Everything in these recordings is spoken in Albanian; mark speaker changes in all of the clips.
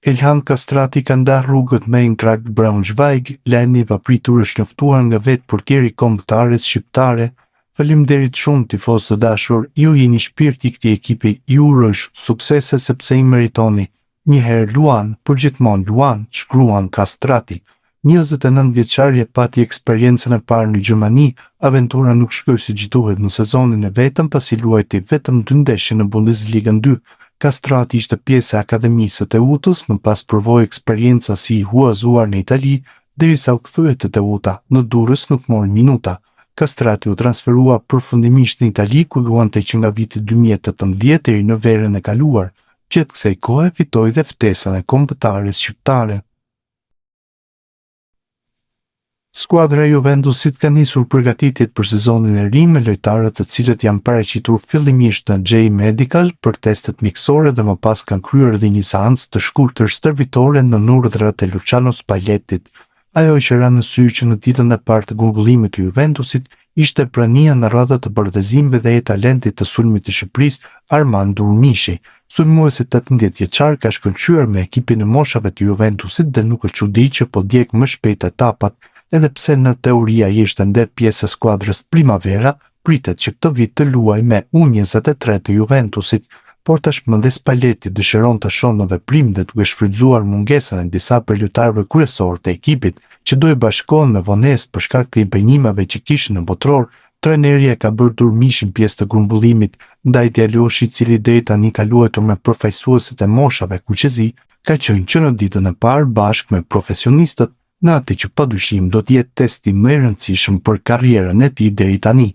Speaker 1: Elhan Kastrati ka ndarë rrugët me Eintracht Braunschweig, lajmi i papritur është njoftuar nga vetë portieri kombëtares shqiptare. Faleminderit shumë tifozë të dashur, ju jeni shpirti i këtij ekipi, ju uroj suksese sepse i meritoni. Një herë luan, por gjithmonë luan, shkruan Kastrati. 29 vjeçari pati eksperiencën e parë në Gjermani, aventura nuk shkoi siç duhet në sezonin e vetëm pasi luajti vetëm 2 ndeshje në Bundesliga 2. Kastrati ishte pjesë e akademisë së Teutës, më pas provoi eksperjenca si i huazuar në Itali, derisa u kthye te Teuta, në Durrës nuk mori minuta. Kastrati u transferua përfundimisht në Itali ku luante që nga viti 2018 deri në verën e kaluar. Gjatë kësaj kohe fitoi dhe ftesën e kombëtares shqiptare. Skuadra e Juventusit ka nisur përgatitjet për sezonin e ri me lojtarët të cilët janë paraqitur fillimisht në J Medical për testet mjekësore dhe më pas kanë kryer dhe një seancë të shkurtër stërvitore në urdhrat e Luciano Spallettit. Ajo që ra në sy që në ditën e parë të grumbullimit të Juventusit ishte prania në radhë të bardhëzimeve dhe e talentit të sulmit të Shqipërisë, Armand Durmishi. Sulmuesi 18 vjeçar ka shkëlqyer me ekipin e moshave të Juventusit dhe nuk është çudi që po djeg më shpejt etapat. Edhe pse në teoria ishte ende pjesë e skuadrës Primavera, pritet që këtë vit të luajë me U23 të Juventusit, por tashmë dhe Spalletti dëshiron të shohë në veprim dhe duke shfrytzuar mungesën e disa prej lojtarëve kryesorë të ekipit, që do i bashkohen me vonesë për shkak të impenjimeve që kishin në botror. Trajneri e ka bërë Durmishin pjesë të grumbullimit, ndaj djaloshi i cili deri tani ka luajtur me përfaqësuesit e moshave kuqezi, ka qenë që në ditën e parë bashkë me profesionistët, në atë që padyshim do të jetë testi më i rëndësishëm për karrierën e tij deri tani.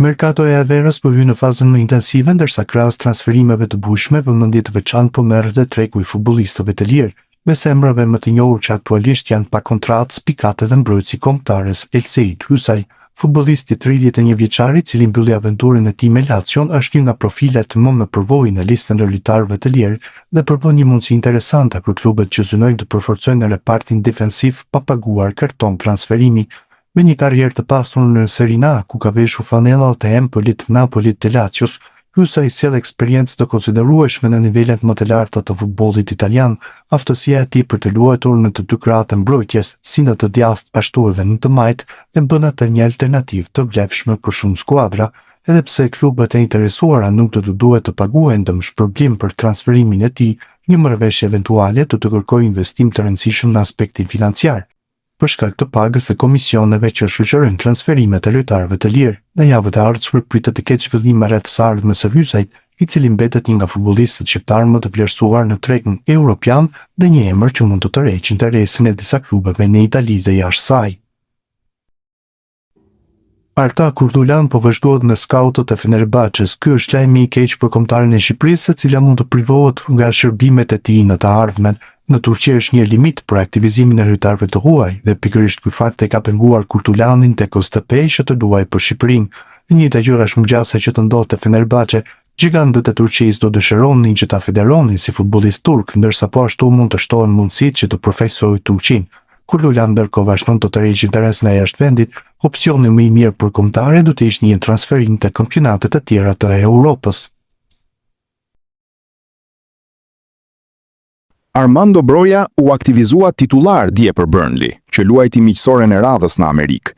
Speaker 1: Merkato e Averës po hyn në fazën më intensive ndërsa krahas transferimeve të bujshme vëmendje të veçantë po merret dhe treku i futbollistëve të lirë, me semrave më të njohur që aktualisht janë pa kontratë spikate dhe mbrojtësi kombëtares Elseit Hysaj. Futbollisti 31 vjeçari i cili mbylli aventurën e tij me Lazio është një nga profilet më me përvojë në listën e lojtarëve të lirë dhe propon një mundësi interesante për klubet që synojnë të përforcojnë repartin defensiv pa paguar karton transferimi. Me një karrierë të pasur në Serie A, ku ka veshur fanellat të Empolit, Napolit të Lazios, Hysaj sjell eksperiencë të konsiderueshme në nivelet më të larta të futbollit italian. Aftësia e tij për të luajtur në të dy krahat e mbrojtjes, si në të djathtë ashtu edhe në të majt, e bën atë një alternativë të vlefshme për shumë skuadra, edhe pse klubet e interesuara nuk do të duhet të paguajnë dëmshpërblim për transferimin e tij, një marrëveshje eventuale do të kërkojë investim të rëndësishëm në aspektin financiar, për shkak të pagës dhe komisioneve që shoqërojnë transferimet e lojtarëve të lirë. Në javët e ardhshme pritet të ketë zhvillim rreth së ardhmës së Hysajt, i cili mbetet një nga futbollistët shqiptar më të vlerësuar në tregun evropian dhe një emër që mund të tërheqë interesin e disa klubeve në Itali dhe jashtë saj. Arta Kurdulan po vazhdohet në skautët e Fenerbahçes. Ky është lajmi i keq për kombëtarin e Shqipërisë, e cila mund të privohet nga shërbimet e tij në të ardhmen. Në Turqi është një limit për aktivizimin e lojtarëve të huaj dhe pikërisht ky fakt e ka penguar Kurtulanin tek Oztepe që të luajë për Shqipërinë. Një njëjtë gjë është mungjase që të ndodhte Fenerbahçe. Gjigantët e Turqisë do dëshironin që ta federonin si futbollist turk, ndërsa po ashtu mund të shtohen mundësitë që të përfaqësojë Turqinë. Kurdulan ndërkohë vazhdon të tërheqë interes në jashtë vendit. Opsioni më i mirë për kombëtare do të ishte një transferim te kampionatet e tjera të Europës.
Speaker 2: Armando Broja u aktivizua titular dje për Burnley, që luajti miqësoren e radhës në Amerikë.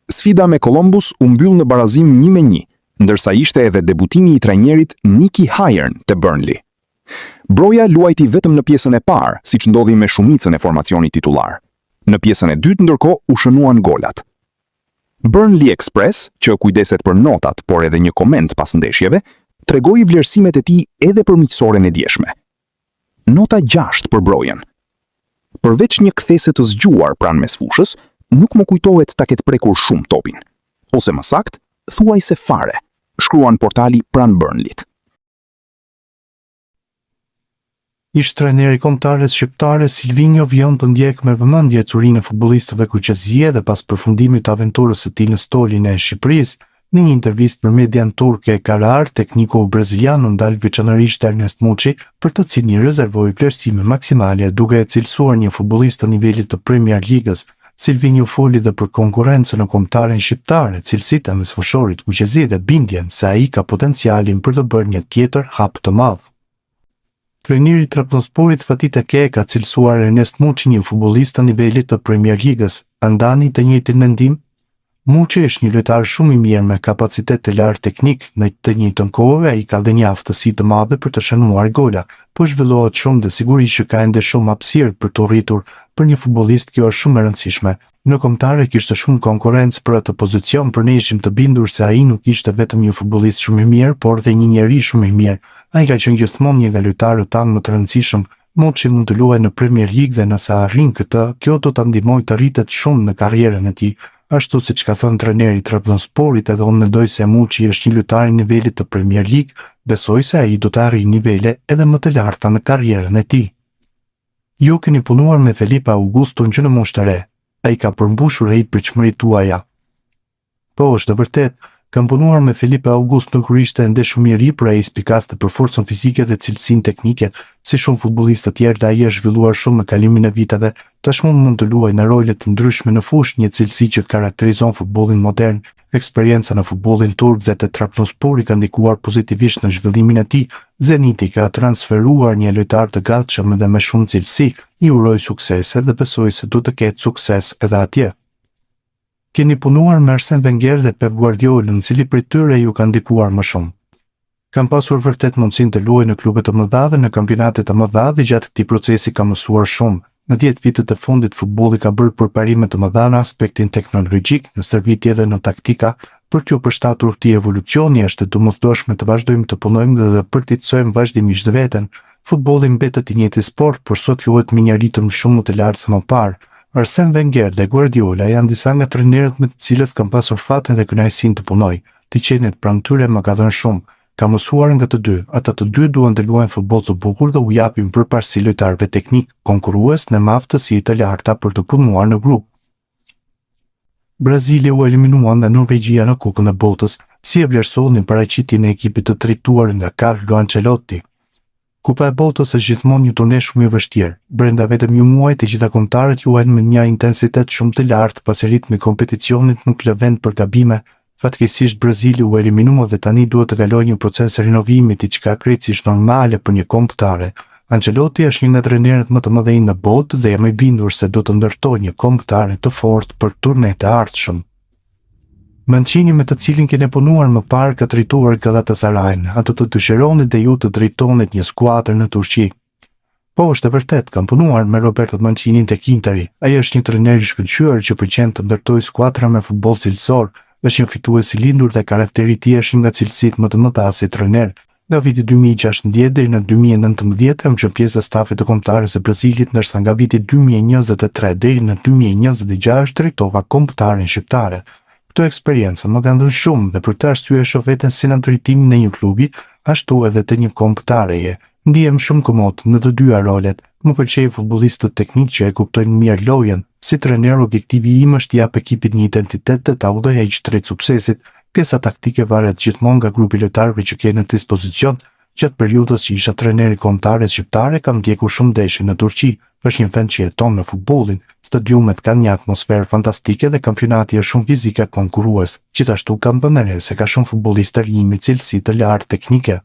Speaker 2: Sfida me Columbus u mbyll në barazim 1-1, ndërsa ishte edhe debutimi i trajnerit Nicky Hayern te Burnley. Broja luajti vetëm në pjesën e parë, siç ndodhi me shumicën e formacionit titular. Në pjesën e dytë ndërkohë u shënuan golat. Burnley Express, që kujdeset për notat, por edhe një koment pas ndeshjeve, tregoi vlerësimet e tij edhe për miqësoren e djeshme. Nota 6 për Brojen. Përveç një kthese të zgjuar pranë mesfushës, nuk më kujtohet ta ketë prekur shumë topin. Ose më sakt, thuajse fare, shkruan portali pranë Burnleyt.
Speaker 1: Ish trajneri kombëtares shqiptare Silvinho vjen të ndjek me vëmendje ecurinë e futbollistëve kuqezie dhe pas përfundimit të aventurës së tij në stolin e Shqipërisë. Në një intervistë për median turke, Karar, tekniku brazilian ndal veçanërisht Ernest Muçi, për të cilin rezervoi vlerësime maksimale duke e cilësuar një futbollist të nivelit të Premier Ligës. Silvinho foli dhe për konkurrencën në kombëtaren shqiptare, cilësitë e mesfueshorit kuqezi dhe bindjen se ai ka potencialin për të bërë një tjetër hap të madh. Trajneri i Trabzonsporit Fatih Tekke ka cilësuar Ernest Muçi, një futbollist të nivelit të Premier Ligës. A ndani të njëjtin mendim? Muçi është një lojtar shumë i mirë me kapacitet të lartë teknik, në të njëjtën kohë ai ka dhe një aftësi të madhe për të shënuar gola, po zhvillohet shumë dhe sigurisht që ka ende shumë hapësirë për të rritur. Për një futbollist kjo është shumë e rëndësishme. Në kombëtare kishte shumë konkurrencë për atë pozicion, por ne ishim të bindur se ai nuk ishte vetëm një futbollist shumë i mirë, por dhe një njerëz shumë i mirë. Ai ka qenë gjithmonë një nga lojtarët tanë më të rëndësishëm. Muçi mund të luajë në Premier League dhe nëse arrin këtë, kjo do ta ndihmojë të rritet shumë në karrierën e tij. Ashtu siç ka thënë trajneri i Trabzonsporit, edhe unë mendoj se Muçi është një lojtar i nivelit të Premier League, besoj se ai do të arrijë nivele edhe më të larta në karrierën e tij. Ju keni punuar me Felipe Augusto në moshë të re. Ai ka përmbushur pritshmëritë tuaja. Po, është e vërtetë. Kam punuar me Felipe Augusto kur ishte ende shumë i ri, por ai spikaste për forcën fizike dhe cilësinë teknike, si shumë futbollistë të tjerë, dhe ai është zhvilluar shumë me kalimin e viteve. Tashmë mund të luajë në role të ndryshme në fushë, një cilësi që karakterizon futbollin modern. Eksperjenca në futbollin turk dhe te Trabzonspori ka ndikuar pozitivisht në zhvillimin e tij. Zeniti ka transferuar një lojtar të gatshëm dhe me shumë cilësi. I uroj suksese dhe besoj se do të ketë sukses edhe atje. Keni punuar me Arsene Wenger dhe Pep Guardiola, në cili prej tyre ju ka ndikuar më shumë? Kam pasur vërtet mundësinë të luaj në klube të mëdha dhe në kampionate të mëdha dhe gjatë këtij procesi kam mësuar shumë. Në 10 vitet e fundit futbolli ka bërë përparime të mëdha në aspektin teknologjik, në stërvitje dhe në taktika. Për t'ju përshtatur këtij evolucioni është e domosdoshme të vazhdojmë të punojmë dhe për t'i çojmë vazhdimisht veten. Futbolli mbetet i njëjti sport, por sot luhet me një ritëm shumë më të lartë se më parë. Arsene Wenger dhe Guardiola janë disa nga trajnerët me të cilët kam pasur fatin dhe kënaqësinë të punoj. Të qenet pranë tyre më ka dhënë shumë. Kam mësuar nga të dy. Ata të dy duan të luajnë futboll të bukur dhe u japin përparësi lojtarëve teknik, konkurrues në aftësi të larta për të punuar në grup. Brazili u eliminua nga Norvegjia në Kupën e Botës, si e vlerësoni paraqitjen e ekipit të drejtuar nga Carlo Ancelotti. Kupa e Botës është gjithmonë një turne shumë i vështirë. Brenda vetëm një muaji të gjitha kombëtarët luajnë me një intensitet shumë të lartë, pasi ritmi i kompeticionit nuk lë vend për gabime. Fatkeqësisht Brazili u eliminua dhe tani duhet të kalojë një proces rinovimi i çka krejtësisht normale për një kombëtare. Ancelotti është një nga trajnerët më të mëdhenj në botë dhe jam i bindur se do të ndërtojë një kombëtare të fortë për turnet e ardhshëm. Mancini, me të cilin keni punuar më parë, ka drejtuar Galatasarajin. Ato të dëshironi dhe ju të drejtonit një skuadër në Turqi? Po, është e vërtet, kam punuar me Roberto Mancinin tek Interi. Ai është një trajner i shkëlqyer që pëlqen të ndërtojë skuadra me futboll cilësor. Është një fitues i lindur dhe karakteri i tij është një nga cilësitë më të mëdha si trajner. Nga viti 2016 deri në 2019 jam qenë pjesë e stafit të kombëtarës së Brazilit, ndërsa nga viti 2023 deri në 2026 drejtova kombëtaren shqiptare. Këto eksperjenca më kanë dhënë shumë dhe për të arsye shoh veten si në drejtimin e një klubi, ashtu edhe të një kombëtareje. Ndihem shumë komod në të dyja rolet. Më pëlqejnë futbollistët teknik që e kuptojnë mirë lojën. Si trajner, objektivi im është t'i jap ekipit një identitet dhe ta udhëheq drejt suksesit. Pjesa taktike varet gjithmonë nga grupi lojtarëve që ke në dispozicion. Gjatë periudhës që isha trajner i kombëtares shqiptare, kam ndjekur shumë ndeshje në Turqi. Është një vend që jeton në futbollin. Stadiumet kanë një atmosferë fantastike dhe kampionati është shumë fizik e konkurrues. Gjithashtu kam vënë re se ka shumë futbollistë të rinj me cilësi të lartë teknike.